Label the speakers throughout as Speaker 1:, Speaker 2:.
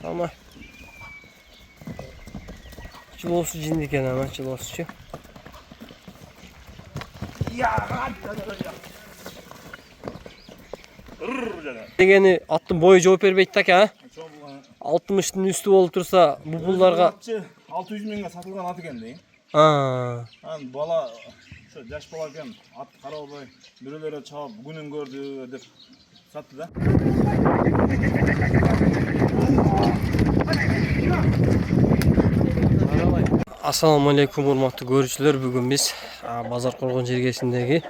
Speaker 1: Ama kilosu cindi ekan ama kilosu-chi. Degeni attın boyu жооп бербейт так а? 60'tın üstü болып tursa bu pullarga
Speaker 2: 600 mingga satılgan at ekan deyim.
Speaker 1: Ha.
Speaker 2: Bala şu yaş bala ekan at qarabay bireulere çağıp günün gördü dep satты da.
Speaker 1: Assalamu alaikum урматтуу көрүүчүлөр. Бүгүн биз Базар Коргон жергесиндеги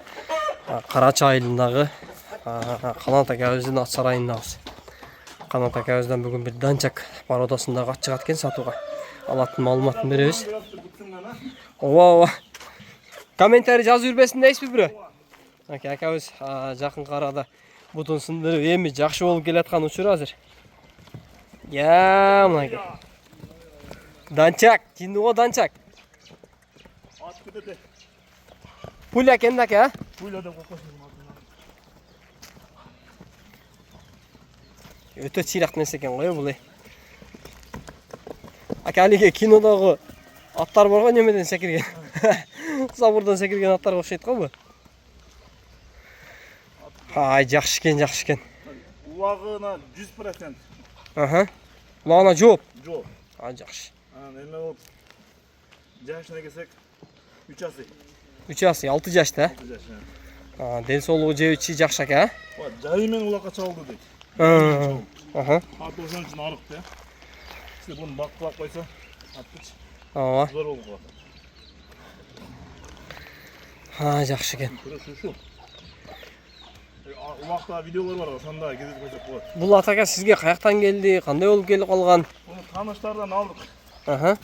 Speaker 1: Карача айылындагы Канат акабыздын ат сарайындабыз. Канат акабыздан бүгүн бир данчак породасындагы ат чыгат экен сатууга. Алаттын маалыматын беребиз. Ооба. Комментарий жазып жүрбесин дейсизби бирөө? Акабыз жакынкы арада бутун сындырып эми жакшы болуп келаткан учур азыр. Я, мынакей. Данчак, кино данчак.
Speaker 2: At kötü.
Speaker 1: Pulya kendaki ha?
Speaker 2: Pulya da kokosunu.
Speaker 1: Öte çirak nesi eken koyu bulay. Akalike kinodagı atlar var ga nemeden sekirgen. Sabırdan sekirgen atlar okşayt ga bu. Ay жақсы екен.
Speaker 2: Улағына 100%.
Speaker 1: Aha. Улағына жооп.
Speaker 2: Жооп.
Speaker 1: Ay жақсы.
Speaker 2: Эме болуп жашына келсек 3 асы.
Speaker 1: 3 асы, 6 жашта.
Speaker 2: 6 жаш.
Speaker 1: Ден соолугу жебичи жакшы экен, а?
Speaker 2: Жайы менен улакка чалды дейт.
Speaker 1: Аха.
Speaker 2: Ат ошон үчүн арык да. Сиз буну бакылап койсо, атчы.
Speaker 1: Ооба.
Speaker 2: Зор болуп калат.
Speaker 1: Жакшы экен.
Speaker 2: Шу. Улакта видеолор бар, ошондо кезип койсок болот.
Speaker 1: Бул ат ака сизге каяктан келди? Кандай болуп келип калган?
Speaker 2: Буну тааныштардан алдык.
Speaker 1: Аха.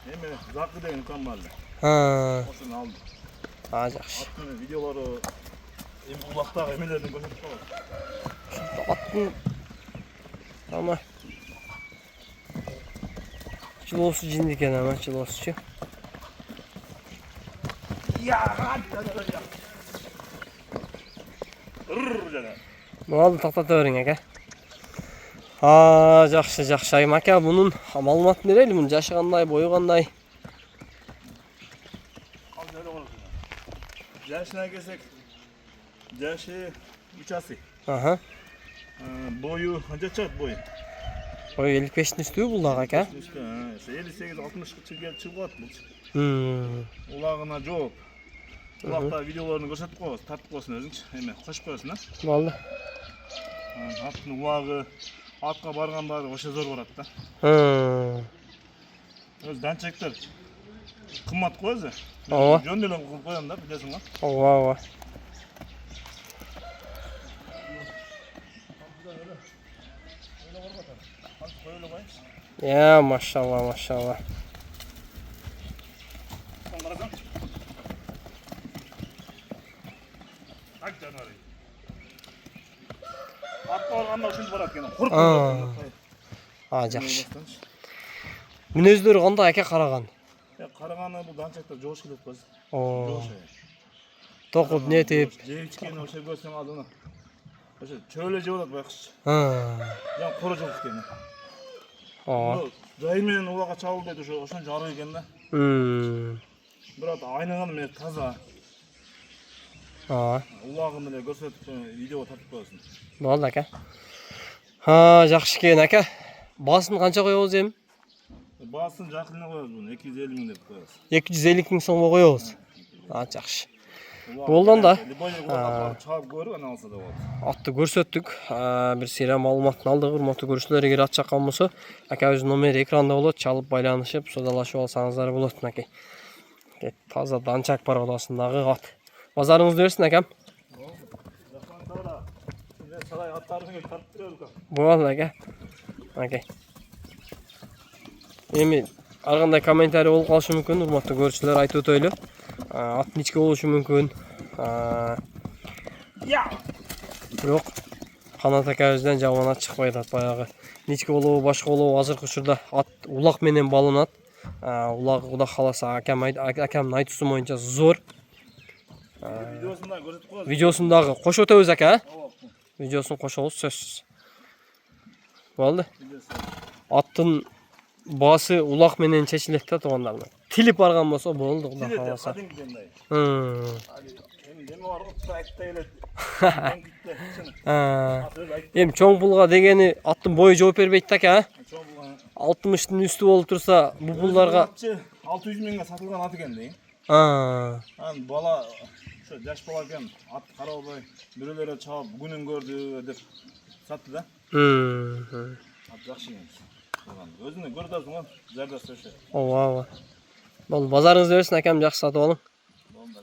Speaker 2: Эме Закы деген укам бар. Ошону алдык.
Speaker 1: Жакшы.
Speaker 2: Аттын видеолору эми улактагы эмелердин көрсөтүп калат.
Speaker 1: Аттын ama kilosu cindi ekan ama kilosu-chi. Bo'ldi, to'xtatavering aka. Жақсы. Ayım aka, bunun ma'lumotini beraylik. Bunun yaşı qanday, bo'yi qanday?
Speaker 2: Yaşına gelsek, yaşı 3 ası.
Speaker 1: Aha.
Speaker 2: Boyu, qancha chiqadi boyu?
Speaker 1: Boyu 55'in üstü buldak aka.
Speaker 2: 58-60 chiqib qo'yadi bu. Ulag'ına жооп. Ulaqda videolarini ko'rsatib qo'yasiz, tartib qo'ysin o'zing, endi qo'shib qo'yasan, ha?
Speaker 1: Bo'ldi.
Speaker 2: Atning ulag'i atqa borgandari o'sha zo'r boradi da. O'z danchaklar qimmat qo'yadi. Jo'ndelan qilib qo'yamda, bilasizmi?
Speaker 1: Ova. Ya maşallah.
Speaker 2: Atqa borganda o'shuncha boradi ekan.
Speaker 1: Жақсы. Мүнөздөрү кандай aka караган?
Speaker 2: Qaraganda bu danchaklar жош келет көз.
Speaker 1: Тоқып нетип.
Speaker 2: Жейчкен o'sha ko'rsang алдына. O'sha cho'la jeb oladi байқұс. Jan qora jo'q ekan. Joy менен улага чабылды deydi, ошон жарык экен да. Бирок айнаган мен таза. Улагын эле көрсөтүп видео тартып коесуң.
Speaker 1: Болду ака. Жақсы экен ака. Баасын канча коебуз эми?
Speaker 2: Баасын жакынына коебуз буну 250 миң деп коебуз.
Speaker 1: 250 миң сомго коебуз. Жақсы. Болду да.
Speaker 2: Чабып көрүп ана алса да болот.
Speaker 1: Атты көрсөттүк. Бир сыйра маалыматын алдык. Урматтуу көрүүчүлөр, эгер ат жаккан болсо, акабыздын номери экранда болот. Чалып байланышып, содалашып алсаңыздар болот мынакей. Таза данчак породасындагы ат. Базарыңызды берсин акам.
Speaker 2: Сарай аттарын тартып берелик.
Speaker 1: Болду ака. Окей. Эми ар кандай комментарий болуп калышы мүмкүн, урматтуу көрүүчүлөр, айтып өтөйлү. Ат ничке болушу мүмкүн. Бирок Канат акабыздан жаман ат чыкпайт, ат баягы. Ничке болобу, башка болобу, азыркы учурда ат улак менен балынат. Улак Кудай кааласа акамдын айтуусу боюнча зор. Видеосундагы кошуп өтөбүз ака. Видеосун кошобуз сөзсүз. Болды.
Speaker 2: Билесиз.
Speaker 1: Аттын басы улак менен чечилет да туугандар. Тилип барган болсо болду, Кудай
Speaker 2: Билет
Speaker 1: кааласа.
Speaker 2: кадимкидей.
Speaker 1: М.
Speaker 2: Эми бар го айтта келет.
Speaker 1: Эми чоң пулга дегени аттын бою жооп бербейт да экен,
Speaker 2: Чоң булган
Speaker 1: 60-тын үстү болуп турса, бул пулдарга
Speaker 2: 600 миңге сатылган ат экен дейм. Ан бала ошо жаш бала экен, ат карабай, бирөөлөрү чаап күнүн көрдү деп сатты да. Ат жакшы экен. Өзүнө көрүп атасың го, зардасы ошо.
Speaker 1: Ооба. Бул базарыңызды берсин акам, жакшы сатып алың.
Speaker 2: Болду,